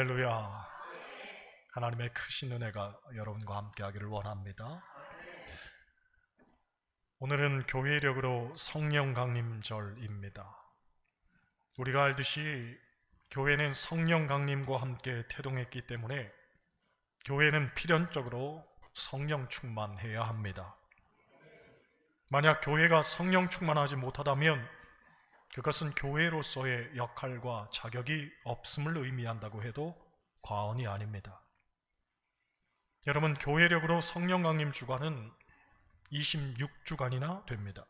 할렐루야. 하나님의 크신 은혜가 여러분과 함께 하기를 원합니다. 오늘은 교회력으로 성령 강림절입니다. 우리가 알듯이 교회는 성령 강림과 함께 태동했기 때문에 교회는 필연적으로 성령 충만해야 합니다. 만약 교회가 성령 충만하지 못하다면 그것은 교회로서의 역할과 자격이 없음을 의미한다고 해도 과언이 아닙니다. 여러분, 교회력으로 성령 강림 주간은 26주간이나 됩니다.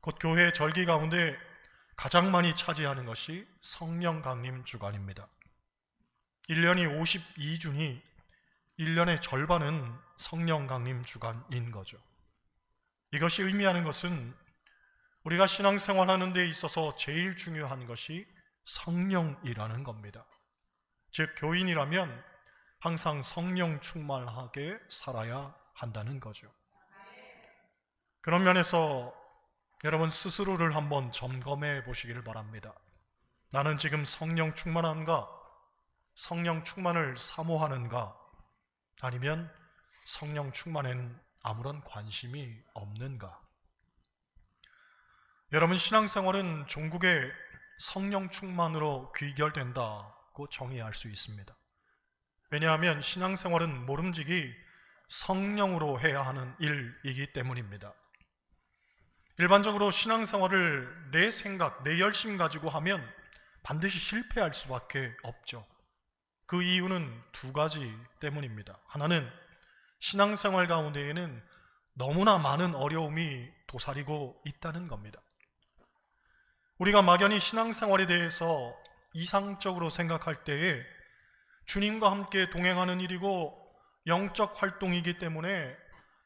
곧 교회 절기 가운데 가장 많이 차지하는 것이 성령 강림 주간입니다. 1년이 52주니 1년의 절반은 성령 강림 주간인 거죠. 이것이 의미하는 것은 우리가 신앙생활하는 데 있어서 제일 중요한 것이 성령이라는 겁니다. 즉, 교인이라면 항상 성령 충만하게 살아야 한다는 거죠. 그런 면에서 여러분 스스로를 한번 점검해 보시기를 바랍니다. 나는 지금 성령 충만한가? 성령 충만을 사모하는가? 아니면 성령 충만에는 아무런 관심이 없는가? 여러분, 신앙생활은 종국의 성령 충만으로 귀결된다고 정의할 수 있습니다. 왜냐하면 신앙생활은 모름지기 성령으로 해야 하는 일이기 때문입니다. 일반적으로 신앙생활을 내 생각, 내 열심 가지고 하면 반드시 실패할 수밖에 없죠. 그 이유는 두 가지 때문입니다. 하나는 신앙생활 가운데에는 너무나 많은 어려움이 도사리고 있다는 겁니다. 우리가 막연히 신앙생활에 대해서 이상적으로 생각할 때에 주님과 함께 동행하는 일이고 영적 활동이기 때문에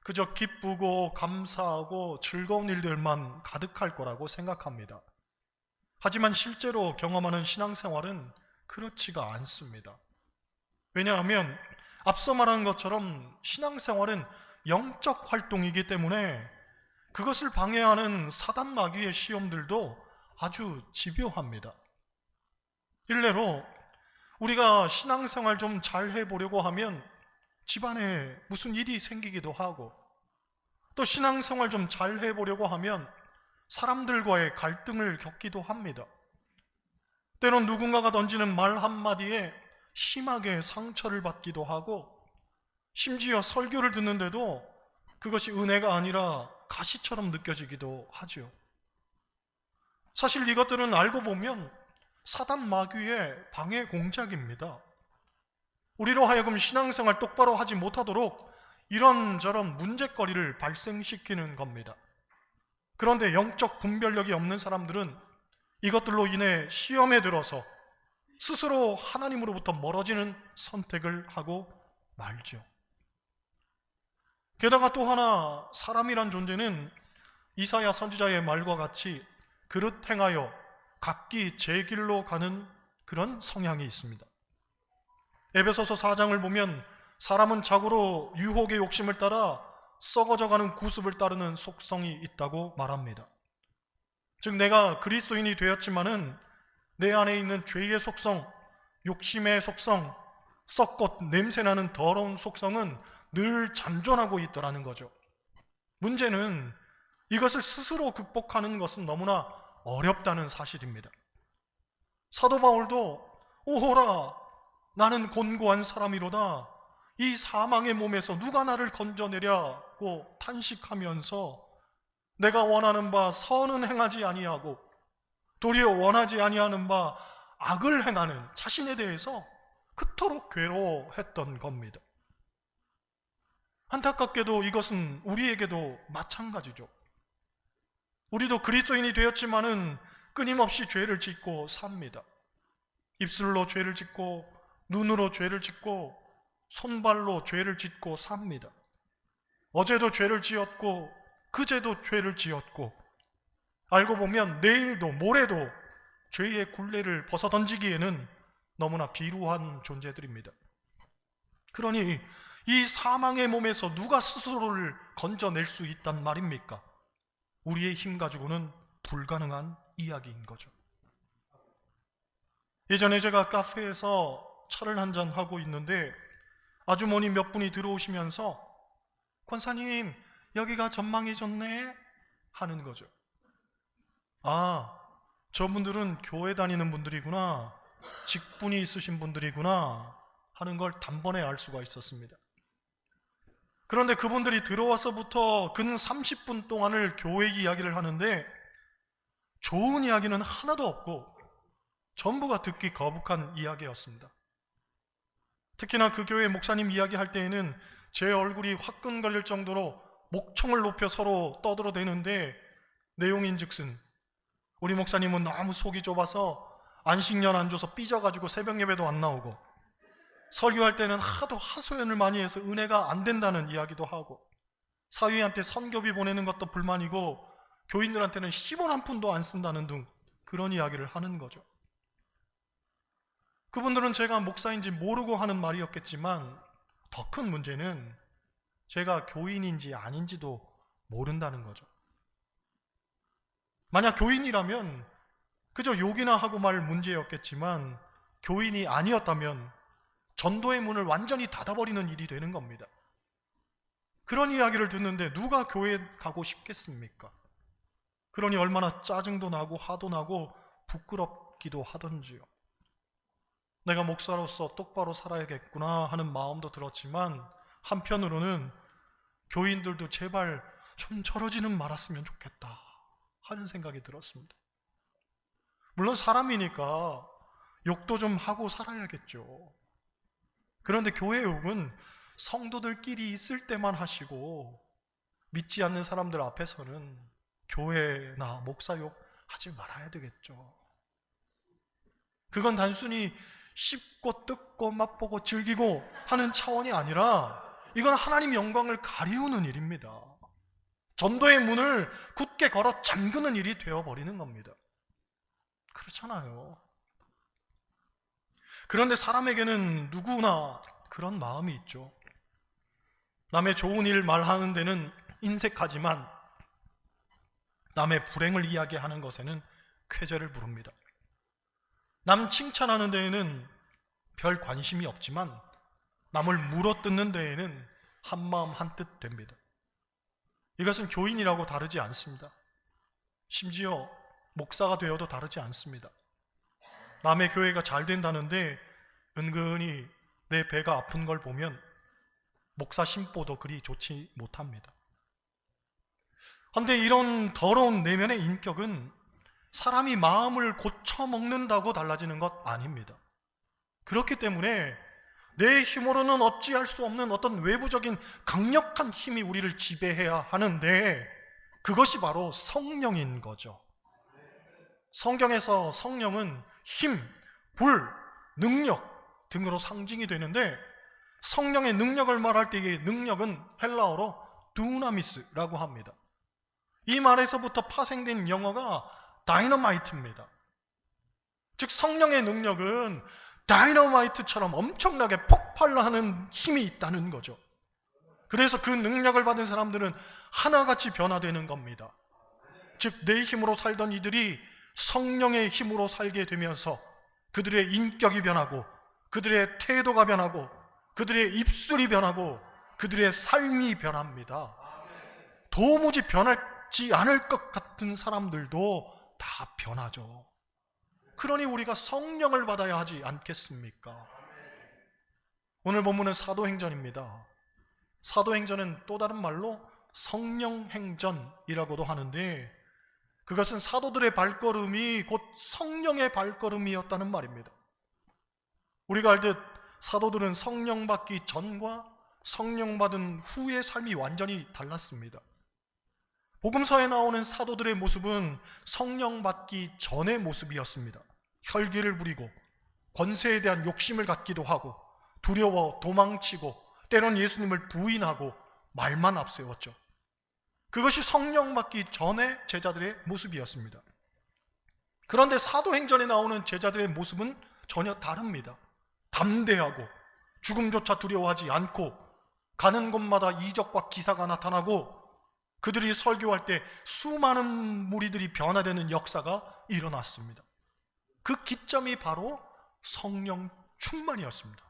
그저 기쁘고 감사하고 즐거운 일들만 가득할 거라고 생각합니다. 하지만 실제로 경험하는 신앙생활은 그렇지가 않습니다. 왜냐하면 앞서 말한 것처럼 신앙생활은 영적 활동이기 때문에 그것을 방해하는 사단 마귀의 시험들도 아주 집요합니다. 일례로 우리가 신앙생활 좀 잘 해보려고 하면 집안에 무슨 일이 생기기도 하고, 또 신앙생활 좀 잘 해보려고 하면 사람들과의 갈등을 겪기도 합니다. 때론 누군가가 던지는 말 한마디에 심하게 상처를 받기도 하고, 심지어 설교를 듣는데도 그것이 은혜가 아니라 가시처럼 느껴지기도 하죠. 사실 이것들은 알고 보면 사단 마귀의 방해 공작입니다. 우리로 하여금 신앙생활 똑바로 하지 못하도록 이런저런 문제거리를 발생시키는 겁니다. 그런데 영적 분별력이 없는 사람들은 이것들로 인해 시험에 들어서 스스로 하나님으로부터 멀어지는 선택을 하고 말죠. 게다가 또 하나, 사람이란 존재는 이사야 선지자의 말과 같이 그릇 행하여 각기 제 길로 가는 그런 성향이 있습니다. 에베소서 4장을 보면 사람은 자고로 유혹의 욕심을 따라 썩어져가는 구습을 따르는 속성이 있다고 말합니다. 즉, 내가 그리스도인이 되었지만은 내 안에 있는 죄의 속성, 욕심의 속성, 썩고 냄새나는 더러운 속성은 늘 잔존하고 있더라는 거죠. 문제는 이것을 스스로 극복하는 것은 너무나 어렵다는 사실입니다. 사도 바울도 오호라, 나는 곤고한 사람이로다, 이 사망의 몸에서 누가 나를 건져내랴고 탄식하면서 내가 원하는 바 선은 행하지 아니하고 도리어 원하지 아니하는 바 악을 행하는 자신에 대해서 그토록 괴로워했던 겁니다. 안타깝게도 이것은 우리에게도 마찬가지죠. 우리도 그리스도인이 되었지만은 끊임없이 죄를 짓고 삽니다. 입술로 죄를 짓고 눈으로 죄를 짓고 손발로 죄를 짓고 삽니다. 어제도 죄를 지었고 그제도 죄를 지었고, 알고 보면 내일도 모레도 죄의 굴레를 벗어던지기에는 너무나 비루한 존재들입니다. 그러니 이 사망의 몸에서 누가 스스로를 건져낼 수 있단 말입니까? 우리의 힘 가지고는 불가능한 이야기인 거죠. 예전에 제가 카페에서 차를 한잔 하고 있는데 아주머니 몇 분이 들어오시면서 권사님, 여기가 전망이 좋네 하는 거죠. 아, 저분들은 교회 다니는 분들이구나, 직분이 있으신 분들이구나 하는 걸 단번에 알 수가 있었습니다. 그런데 그분들이 들어와서부터 근 30분 동안을 교회 이야기를 하는데 좋은 이야기는 하나도 없고 전부가 듣기 거북한 이야기였습니다. 특히나 그 교회 목사님 이야기할 때에는 제 얼굴이 화끈거릴 정도로 목청을 높여 서로 떠들어대는데 내용인즉슨 우리 목사님은 너무 속이 좁아서 안식년 안 줘서 삐져가지고 새벽 예배도 안 나오고, 설교할 때는 하도 하소연을 많이 해서 은혜가 안 된다는 이야기도 하고, 사위한테 선교비 보내는 것도 불만이고 교인들한테는 10원 한 푼도 안 쓴다는 등 그런 이야기를 하는 거죠. 그분들은 제가 목사인지 모르고 하는 말이었겠지만 더 큰 문제는 제가 교인인지 아닌지도 모른다는 거죠. 만약 교인이라면 그저 욕이나 하고 말 문제였겠지만 교인이 아니었다면 전도의 문을 완전히 닫아버리는 일이 되는 겁니다. 그런 이야기를 듣는데 누가 교회 가고 싶겠습니까? 그러니 얼마나 짜증도 나고 화도 나고 부끄럽기도 하던지요. 내가 목사로서 똑바로 살아야겠구나 하는 마음도 들었지만 한편으로는 교인들도 제발 좀 저러지는 말았으면 좋겠다 하는 생각이 들었습니다. 물론 사람이니까 욕도 좀 하고 살아야겠죠. 그런데 교회 욕은 성도들끼리 있을 때만 하시고 믿지 않는 사람들 앞에서는 교회나 목사 욕 하지 말아야 되겠죠. 그건 단순히 씹고 뜯고 맛보고 즐기고 하는 차원이 아니라 이건 하나님 영광을 가리우는 일입니다. 전도의 문을 굳게 걸어 잠그는 일이 되어버리는 겁니다. 그렇잖아요. 그런데 사람에게는 누구나 그런 마음이 있죠. 남의 좋은 일 말하는 데는 인색하지만 남의 불행을 이야기하는 것에는 쾌재를 부릅니다. 남 칭찬하는 데에는 별 관심이 없지만 남을 물어뜯는 데에는 한마음 한뜻 됩니다. 이것은 교인이라고 다르지 않습니다. 심지어 목사가 되어도 다르지 않습니다. 남의 교회가 잘 된다는데 은근히 내 배가 아픈 걸 보면 목사 심보도 그리 좋지 못합니다. 그런데 이런 더러운 내면의 인격은 사람이 마음을 고쳐먹는다고 달라지는 것 아닙니다. 그렇기 때문에 내 힘으로는 어찌할 수 없는 어떤 외부적인 강력한 힘이 우리를 지배해야 하는데 그것이 바로 성령인 거죠. 성경에서 성령은 힘, 불, 능력 등으로 상징이 되는데 성령의 능력을 말할 때의 능력은 헬라어로 두나미스라고 합니다. 이 말에서부터 파생된 영어가 다이너마이트입니다. 즉 성령의 능력은 다이너마이트처럼 엄청나게 폭발하는 힘이 있다는 거죠. 그래서 그 능력을 받은 사람들은 하나같이 변화되는 겁니다. 즉 내 힘으로 살던 이들이 성령의 힘으로 살게 되면서 그들의 인격이 변하고 그들의 태도가 변하고 그들의 입술이 변하고 그들의 삶이 변합니다. 도무지 변하지 않을 것 같은 사람들도 다 변하죠. 그러니 우리가 성령을 받아야 하지 않겠습니까? 오늘 본문은 사도행전입니다. 사도행전은 또 다른 말로 성령행전이라고도 하는데 그것은 사도들의 발걸음이 곧 성령의 발걸음이었다는 말입니다. 우리가 알듯 사도들은 성령 받기 전과 성령 받은 후의 삶이 완전히 달랐습니다. 복음서에 나오는 사도들의 모습은 성령 받기 전의 모습이었습니다. 혈기를 부리고 권세에 대한 욕심을 갖기도 하고 두려워 도망치고 때론 예수님을 부인하고 말만 앞세웠죠. 그것이 성령 받기 전의 제자들의 모습이었습니다. 그런데 사도행전에 나오는 제자들의 모습은 전혀 다릅니다. 담대하고 죽음조차 두려워하지 않고 가는 곳마다 이적과 기사가 나타나고 그들이 설교할 때 수많은 무리들이 변화되는 역사가 일어났습니다. 그 기점이 바로 성령 충만이었습니다.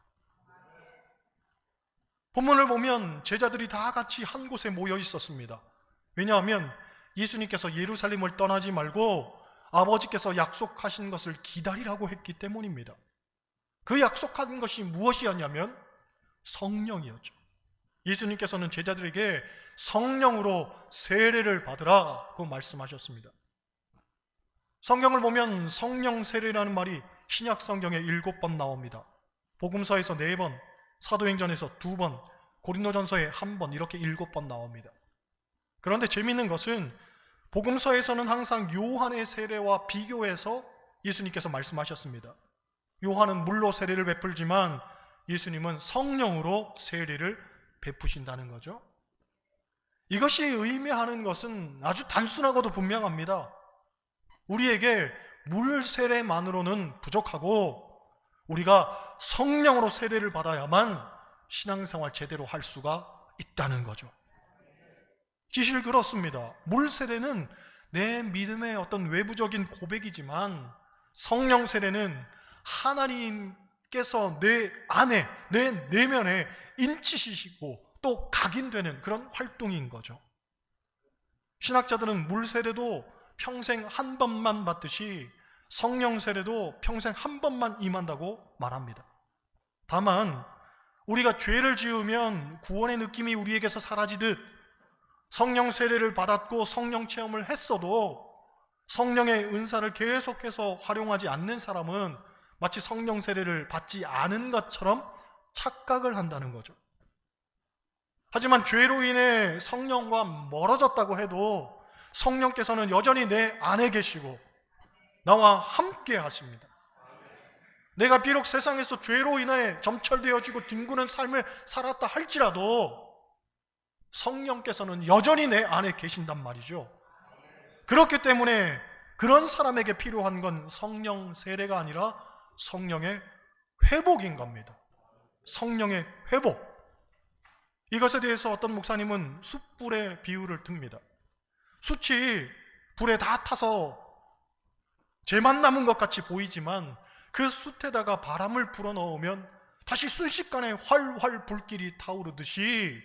본문을 보면 제자들이 다 같이 한 곳에 모여 있었습니다. 왜냐하면 예수님께서 예루살렘을 떠나지 말고 아버지께서 약속하신 것을 기다리라고 했기 때문입니다. 그 약속한 것이 무엇이었냐면 성령이었죠. 예수님께서는 제자들에게 성령으로 세례를 받으라고 말씀하셨습니다. 성경을 보면 성령 세례라는 말이 신약 성경에 7번 나옵니다. 복음서에서 4번, 사도행전에서 2번, 고린도전서에 1번, 이렇게 7번 나옵니다. 그런데 재미있는 것은 복음서에서는 항상 요한의 세례와 비교해서 예수님께서 말씀하셨습니다. 요한은 물로 세례를 베풀지만 예수님은 성령으로 세례를 베푸신다는 거죠. 이것이 의미하는 것은 아주 단순하고도 분명합니다. 우리에게 물 세례만으로는 부족하고 우리가 성령으로 세례를 받아야만 신앙생활 제대로 할 수가 있다는 거죠. 사실 그렇습니다. 물 세례는 내 믿음의 어떤 외부적인 고백이지만 성령 세례는 하나님께서 내 안에, 내 내면에 인치시고 또 각인되는 그런 활동인 거죠. 신학자들은 물 세례도 평생 한 번만 받듯이 성령 세례도 평생 한 번만 임한다고 말합니다. 다만 우리가 죄를 지으면 구원의 느낌이 우리에게서 사라지듯 성령 세례를 받았고 성령 체험을 했어도 성령의 은사를 계속해서 활용하지 않는 사람은 마치 성령 세례를 받지 않은 것처럼 착각을 한다는 거죠. 하지만 죄로 인해 성령과 멀어졌다고 해도 성령께서는 여전히 내 안에 계시고 나와 함께 하십니다. 내가 비록 세상에서 죄로 인해 점철되어지고 뒹구는 삶을 살았다 할지라도 성령께서는 여전히 내 안에 계신단 말이죠. 그렇기 때문에 그런 사람에게 필요한 건 성령 세례가 아니라 성령의 회복인 겁니다. 성령의 회복. 이것에 대해서 어떤 목사님은 숯불의 비유를 듭니다. 숯이 불에 다 타서 재만 남은 것 같이 보이지만 그 숯에다가 바람을 불어넣으면 다시 순식간에 활활 불길이 타오르듯이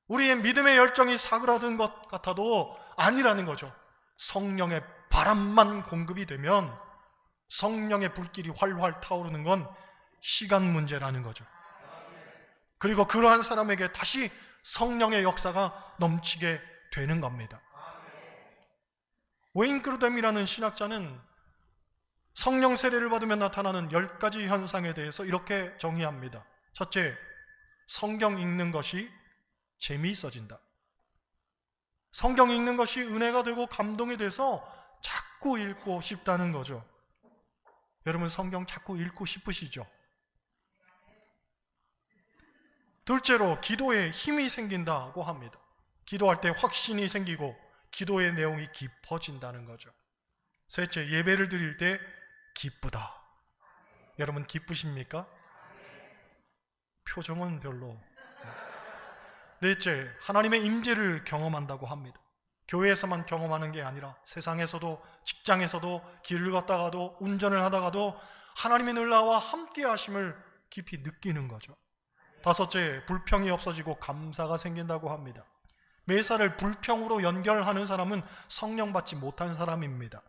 우리의 믿음의 열정이 사그라든 것 같아도 아니라는 거죠. 성령의 바람만 공급이 되면 성령의 불길이 활활 타오르는 건 시간 문제라는 거죠. 그리고 그러한 사람에게 다시 성령의 역사가 넘치게 되는 겁니다. 웨인 그루뎀이라는 신학자는 성령 세례를 받으면 나타나는 10가지 현상에 대해서 이렇게 정의합니다. 첫째, 성경 읽는 것이 재미있어진다. 성경 읽는 것이 은혜가 되고 감동이 돼서 자꾸 읽고 싶다는 거죠. 여러분 성경 자꾸 읽고 싶으시죠? 둘째로 기도에 힘이 생긴다고 합니다. 기도할 때 확신이 생기고 기도의 내용이 깊어진다는 거죠. 셋째, 예배를 드릴 때 기쁘다. 여러분 기쁘십니까? 표정은 별로. 넷째, 하나님의 임재를 경험한다고 합니다. 교회에서만 경험하는 게 아니라 세상에서도, 직장에서도, 길을 걷다가도, 운전을 하다가도 하나님의 늘 나와 함께 하심을 깊이 느끼는 거죠. 다섯째, 불평이 없어지고 감사가 생긴다고 합니다. 매사를 불평으로 연결하는 사람은 성령 받지 못한 사람입니다.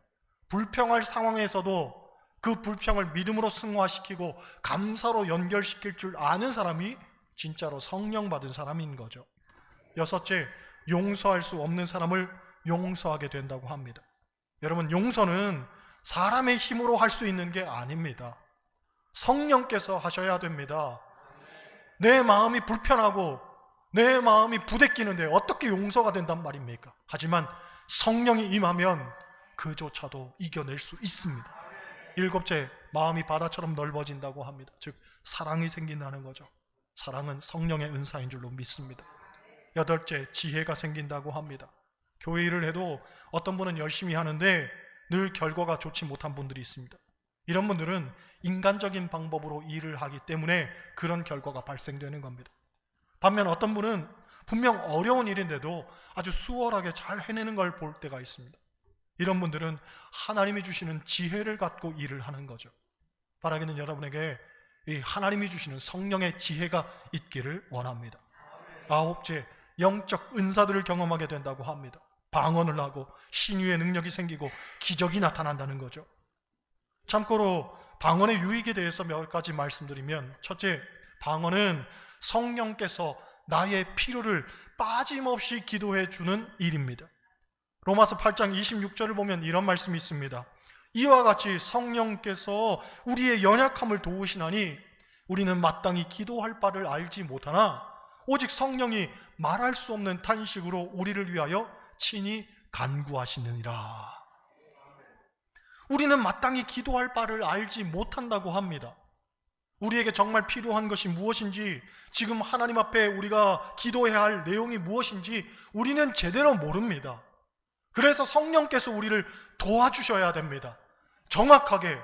불평할 상황에서도 그 불평을 믿음으로 승화시키고 감사로 연결시킬 줄 아는 사람이 진짜로 성령 받은 사람인 거죠. 여섯째, 용서할 수 없는 사람을 용서하게 된다고 합니다. 여러분, 용서는 사람의 힘으로 할 수 있는 게 아닙니다. 성령께서 하셔야 됩니다. 내 마음이 불편하고 내 마음이 부대끼는데 어떻게 용서가 된단 말입니까? 하지만 성령이 임하면 그조차도 이겨낼 수 있습니다. 일곱째, 마음이 바다처럼 넓어진다고 합니다. 즉 사랑이 생긴다는 거죠. 사랑은 성령의 은사인 줄로 믿습니다. 여덟째, 지혜가 생긴다고 합니다. 교회 일을 해도 어떤 분은 열심히 하는데 늘 결과가 좋지 못한 분들이 있습니다. 이런 분들은 인간적인 방법으로 일을 하기 때문에 그런 결과가 발생되는 겁니다. 반면 어떤 분은 분명 어려운 일인데도 아주 수월하게 잘 해내는 걸 볼 때가 있습니다. 이런 분들은 하나님이 주시는 지혜를 갖고 일을 하는 거죠. 바라기는 여러분에게 이 하나님이 주시는 성령의 지혜가 있기를 원합니다. 아홉째, 영적 은사들을 경험하게 된다고 합니다. 방언을 하고 신유의 능력이 생기고 기적이 나타난다는 거죠. 참고로 방언의 유익에 대해서 몇 가지 말씀드리면, 첫째, 방언은 성령께서 나의 필요를 빠짐없이 기도해 주는 일입니다. 로마서 8장 26절을 보면 이런 말씀이 있습니다. 이와 같이 성령께서 우리의 연약함을 도우시나니 우리는 마땅히 기도할 바를 알지 못하나 오직 성령이 말할 수 없는 탄식으로 우리를 위하여 친히 간구하시느니라. 우리는 마땅히 기도할 바를 알지 못한다고 합니다. 우리에게 정말 필요한 것이 무엇인지, 지금 하나님 앞에 우리가 기도해야 할 내용이 무엇인지 우리는 제대로 모릅니다. 그래서 성령께서 우리를 도와주셔야 됩니다. 정확하게,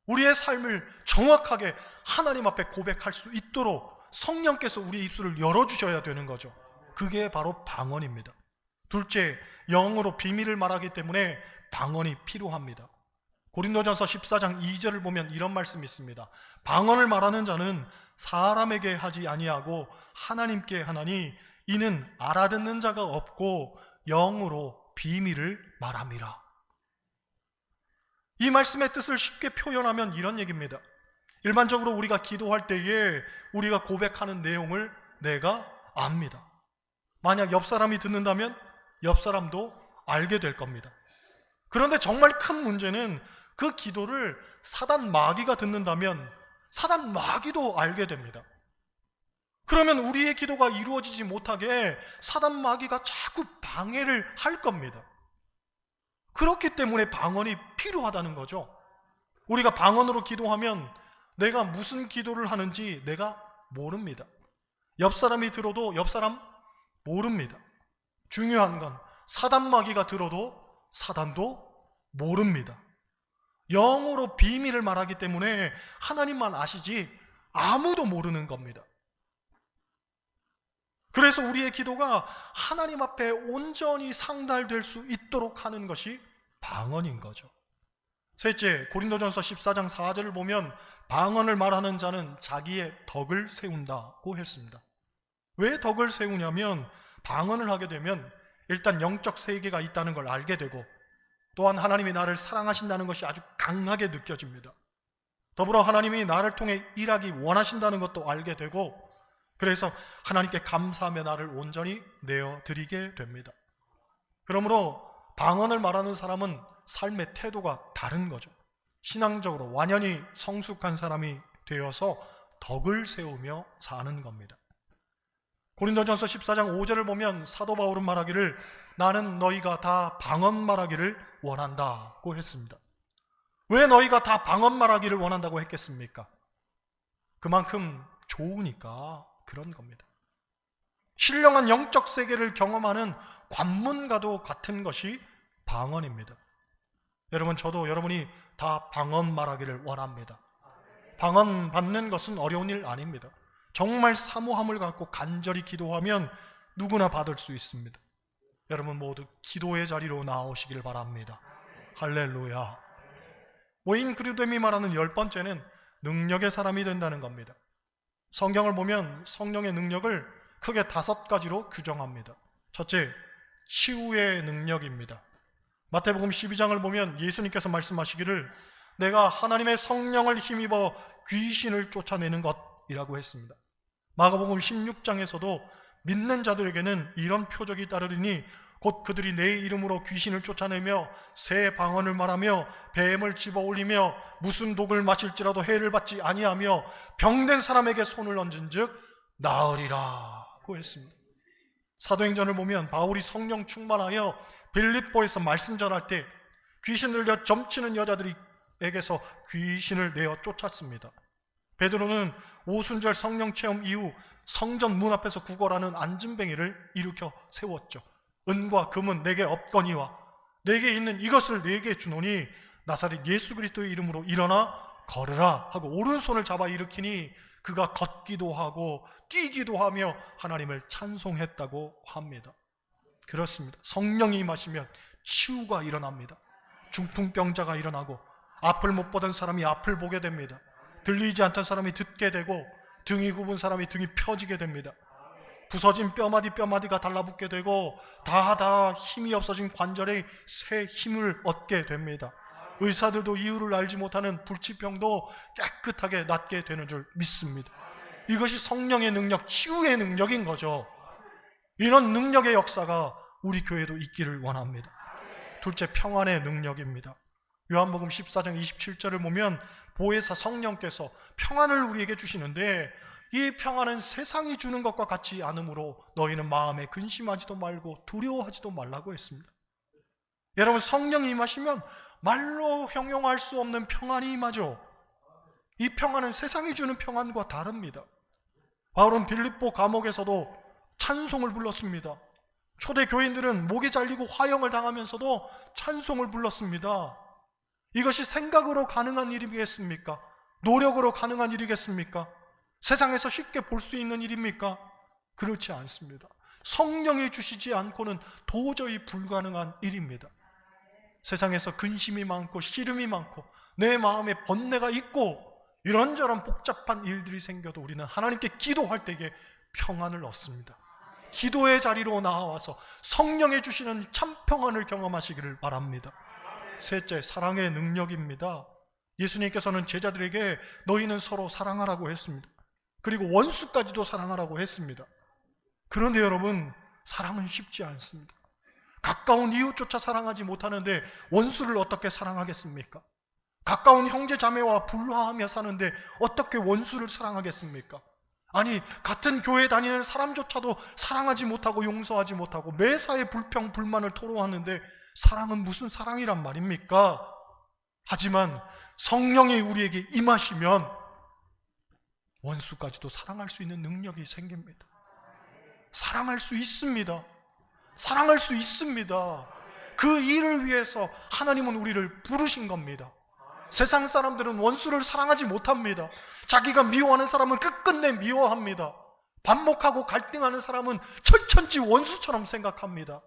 우리의 삶을 정확하게 하나님 앞에 고백할 수 있도록 성령께서 우리의 입술을 열어주셔야 되는 거죠. 그게 바로 방언입니다. 둘째, 영으로 비밀을 말하기 때문에 방언이 필요합니다. 고린도전서 14장 2절을 보면 이런 말씀이 있습니다. 방언을 말하는 자는 사람에게 하지 아니하고 하나님께 하나니 이는 알아듣는 자가 없고 영으로 비밀을 말함이라. 이 말씀의 뜻을 쉽게 표현하면 이런 얘기입니다. 일반적으로 우리가 기도할 때에 우리가 고백하는 내용을 내가 압니다. 만약 옆 사람이 듣는다면 옆 사람도 알게 될 겁니다. 그런데 정말 큰 문제는 그 기도를 사단 마귀가 듣는다면 사단 마귀도 알게 됩니다. 그러면 우리의 기도가 이루어지지 못하게 사단 마귀가 자꾸 방해를 할 겁니다. 그렇기 때문에 방언이 필요하다는 거죠. 우리가 방언으로 기도하면 내가 무슨 기도를 하는지 내가 모릅니다. 옆 사람이 들어도 옆 사람 모릅니다. 중요한 건 사단 마귀가 들어도 사단도 모릅니다. 영으로 비밀을 말하기 때문에 하나님만 아시지 아무도 모르는 겁니다. 그래서 우리의 기도가 하나님 앞에 온전히 상달될 수 있도록 하는 것이 방언인 거죠. 셋째, 고린도전서 14장 4절을 보면 방언을 말하는 자는 자기의 덕을 세운다고 했습니다. 왜 덕을 세우냐면 방언을 하게 되면 일단 영적 세계가 있다는 걸 알게 되고 또한 하나님이 나를 사랑하신다는 것이 아주 강하게 느껴집니다. 더불어 하나님이 나를 통해 일하기 원하신다는 것도 알게 되고 그래서 하나님께 감사하며 나를 온전히 내어드리게 됩니다. 그러므로 방언을 말하는 사람은 삶의 태도가 다른 거죠. 신앙적으로 완연히 성숙한 사람이 되어서 덕을 세우며 사는 겁니다. 고린도전서 14장 5절을 보면 사도 바울은 말하기를 나는 너희가 다 방언 말하기를 원한다고 했습니다. 왜 너희가 다 방언 말하기를 원한다고 했겠습니까? 그만큼 좋으니까 그런 겁니다. 신령한 영적 세계를 경험하는 관문과도 같은 것이 방언입니다. 여러분, 저도 여러분이 다 방언 말하기를 원합니다. 방언 받는 것은 어려운 일 아닙니다. 정말 사모함을 갖고 간절히 기도하면 누구나 받을 수 있습니다. 여러분 모두 기도의 자리로 나오시길 바랍니다. 할렐루야. 오인 그리스도님이 말하는 10번째는 능력의 사람이 된다는 겁니다. 성경을 보면 성령의 능력을 크게 5가지로 규정합니다. 첫째, 치유의 능력입니다. 마태복음 12장을 보면 예수님께서 말씀하시기를 내가 하나님의 성령을 힘입어 귀신을 쫓아내는 것이라고 했습니다. 마가복음 16장에서도 믿는 자들에게는 이런 표적이 따르리니 곧 그들이 내 이름으로 귀신을 쫓아내며 새 방언을 말하며 뱀을 집어올리며 무슨 독을 마실지라도 해를 받지 아니하며 병든 사람에게 손을 얹은즉 나으리라고 했습니다. 사도행전을 보면 바울이 성령 충만하여 빌립보에서 말씀 전할 때 귀신을 들려 점치는 여자들에게서 귀신을 내어 쫓았습니다. 베드로는 오순절 성령 체험 이후 성전 문 앞에서 구걸하는 안진뱅이를 일으켜 세웠죠. 은과 금은 내게 없거니와 내게 있는 이것을 내게 주노니 나사렛 예수 그리스도의 이름으로 일어나 걸으라 하고 오른손을 잡아 일으키니 그가 걷기도 하고 뛰기도 하며 하나님을 찬송했다고 합니다. 그렇습니다. 성령이 임하시면 치유가 일어납니다. 중풍병자가 일어나고 앞을 못 보던 사람이 앞을 보게 됩니다. 들리지 않던 사람이 듣게 되고, 등이 굽은 사람이 등이 펴지게 됩니다. 부서진 뼈마디가 달라붙게 되고, 다 힘이 없어진 관절에 새 힘을 얻게 됩니다. 의사들도 이유를 알지 못하는 불치병도 깨끗하게 낫게 되는 줄 믿습니다. 이것이 성령의 능력, 치유의 능력인 거죠. 이런 능력의 역사가 우리 교회도 있기를 원합니다. 둘째, 평안의 능력입니다. 요한복음 14장 27절을 보면 보혜사 성령께서 평안을 우리에게 주시는데, 이 평안은 세상이 주는 것과 같지 않으므로 너희는 마음에 근심하지도 말고 두려워하지도 말라고 했습니다. 여러분, 성령이 임하시면 말로 형용할 수 없는 평안이 임하죠. 이 평안은 세상이 주는 평안과 다릅니다. 바울은 빌립보 감옥에서도 찬송을 불렀습니다. 초대 교인들은 목이 잘리고 화형을 당하면서도 찬송을 불렀습니다. 이것이 생각으로 가능한 일이겠습니까? 노력으로 가능한 일이겠습니까? 세상에서 쉽게 볼 수 있는 일입니까? 그렇지 않습니다. 성령이 주시지 않고는 도저히 불가능한 일입니다. 세상에서 근심이 많고 씨름이 많고 내 마음에 번뇌가 있고 이런저런 복잡한 일들이 생겨도 우리는 하나님께 기도할 때에 평안을 얻습니다. 기도의 자리로 나와서 성령이 주시는 참 평안을 경험하시기를 바랍니다. 셋째, 사랑의 능력입니다. 예수님께서는 제자들에게 너희는 서로 사랑하라고 했습니다. 그리고 원수까지도 사랑하라고 했습니다. 그런데 여러분, 사랑은 쉽지 않습니다. 가까운 이웃조차 사랑하지 못하는데 원수를 어떻게 사랑하겠습니까? 가까운 형제 자매와 불화하며 사는데 어떻게 원수를 사랑하겠습니까? 아니, 같은 교회 다니는 사람조차도 사랑하지 못하고 용서하지 못하고 매사에 불평 불만을 토로하는데 사랑은 무슨 사랑이란 말입니까? 하지만 성령이 우리에게 임하시면 원수까지도 사랑할 수 있는 능력이 생깁니다. 사랑할 수 있습니다. 사랑할 수 있습니다. 그 일을 위해서 하나님은 우리를 부르신 겁니다. 세상 사람들은 원수를 사랑하지 못합니다. 자기가 미워하는 사람은 끝끝내 미워합니다. 반목하고 갈등하는 사람은 철천지 원수처럼 생각합니다.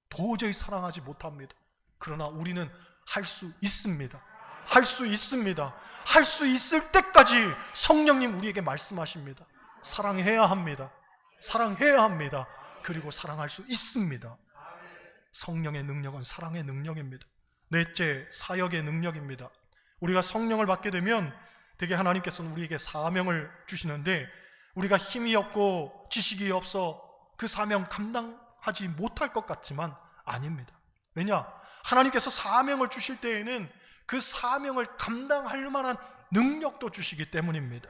도저히 사랑하지 못합니다. 그러나 우리는 할 수 있습니다. 할 수 있습니다. 할 수 있을 때까지 성령님 우리에게 말씀하십니다. 사랑해야 합니다. 사랑해야 합니다. 그리고 사랑할 수 있습니다. 성령의 능력은 사랑의 능력입니다. 넷째, 사역의 능력입니다. 우리가 성령을 받게 되면 되게 하나님께서는 우리에게 사명을 주시는데 우리가 힘이 없고 지식이 없어 그 사명 감당하지 못할 것 같지만 아닙니다. 왜냐? 하나님께서 사명을 주실 때에는 그 사명을 감당할 만한 능력도 주시기 때문입니다.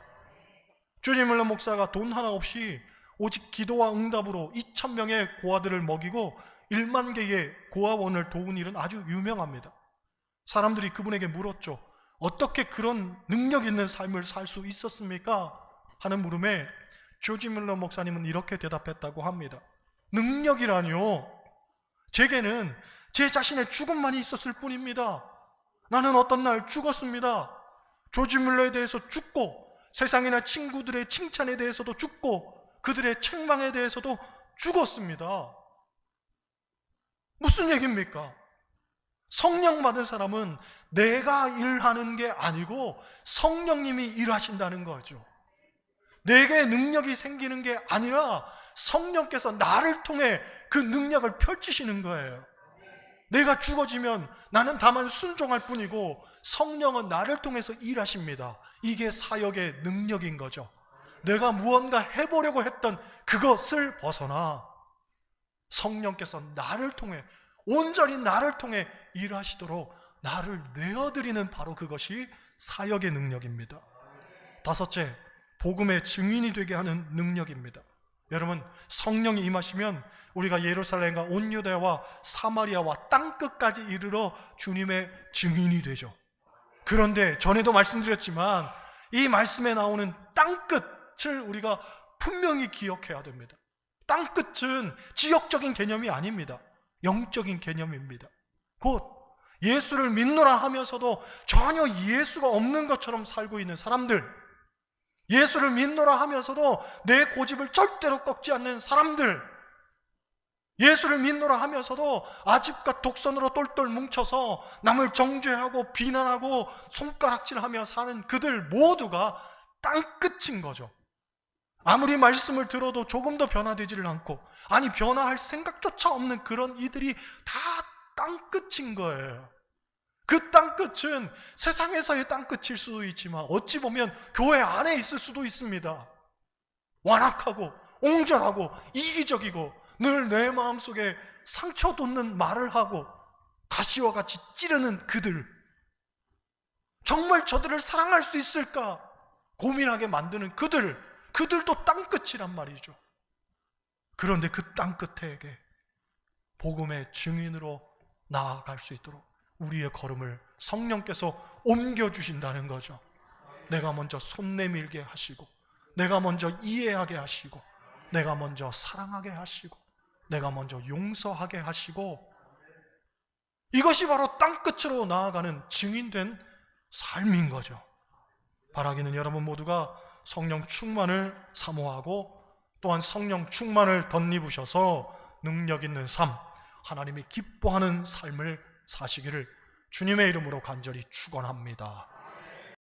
조지 밀러 목사가 돈 하나 없이 오직 기도와 응답으로 2,000명의 고아들을 먹이고 1만 개의 고아원을 도운 일은 아주 유명합니다. 사람들이 그분에게 물었죠. 어떻게 그런 능력 있는 삶을 살 수 있었습니까? 하는 물음에 조지 밀러 목사님은 이렇게 대답했다고 합니다. 능력이라뇨? 제게는 제 자신의 죽음만이 있었을 뿐입니다. 나는 어떤 날 죽었습니다. 조지 밀러에 대해서 죽고 세상이나 친구들의 칭찬에 대해서도 죽고 그들의 책망에 대해서도 죽었습니다. 무슨 얘기입니까? 성령 받은 사람은 내가 일하는 게 아니고 성령님이 일하신다는 거죠. 내게 능력이 생기는 게 아니라 성령께서 나를 통해 그 능력을 펼치시는 거예요. 내가 죽어지면 나는 다만 순종할 뿐이고 성령은 나를 통해서 일하십니다. 이게 사역의 능력인 거죠. 내가 무언가 해보려고 했던 그것을 벗어나 성령께서 나를 통해 온전히 나를 통해 일하시도록 나를 내어드리는 바로 그것이 사역의 능력입니다. 다섯째, 복음의 증인이 되게 하는 능력입니다. 여러분, 성령이 임하시면 우리가 예루살렘과 온 유대와 사마리아와 땅끝까지 이르러 주님의 증인이 되죠. 그런데 전에도 말씀드렸지만 이 말씀에 나오는 땅끝을 우리가 분명히 기억해야 됩니다. 땅끝은 지역적인 개념이 아닙니다. 영적인 개념입니다. 곧 예수를 믿노라 하면서도 전혀 예수가 없는 것처럼 살고 있는 사람들, 예수를 믿노라 하면서도 내 고집을 절대로 꺾지 않는 사람들, 예수를 믿노라 하면서도 아집과 독선으로 똘똘 뭉쳐서 남을 정죄하고 비난하고 손가락질하며 사는 그들 모두가 땅끝인 거죠. 아무리 말씀을 들어도 조금도 변화되지를 않고, 아니 변화할 생각조차 없는 그런 이들이 다 땅끝인 거예요. 그 땅끝은 세상에서의 땅끝일 수도 있지만 어찌 보면 교회 안에 있을 수도 있습니다. 완악하고 옹졸하고 이기적이고 늘 내 마음속에 상처 돋는 말을 하고 가시와 같이 찌르는 그들, 정말 저들을 사랑할 수 있을까 고민하게 만드는 그들도 땅끝이란 말이죠. 그런데 그 땅끝에게 복음의 증인으로 나아갈 수 있도록 우리의 걸음을 성령께서 옮겨주신다는 거죠. 내가 먼저 손 내밀게 하시고, 내가 먼저 이해하게 하시고, 내가 먼저 사랑하게 하시고, 내가 먼저 용서하게 하시고, 이것이 바로 땅끝으로 나아가는 증인된 삶인 거죠. 바라기는 여러분 모두가 성령 충만을 사모하고 또한 성령 충만을 덧입으셔서 능력 있는 삶, 하나님이 기뻐하는 삶을 사시기를 주님의 이름으로 간절히 축원합니다.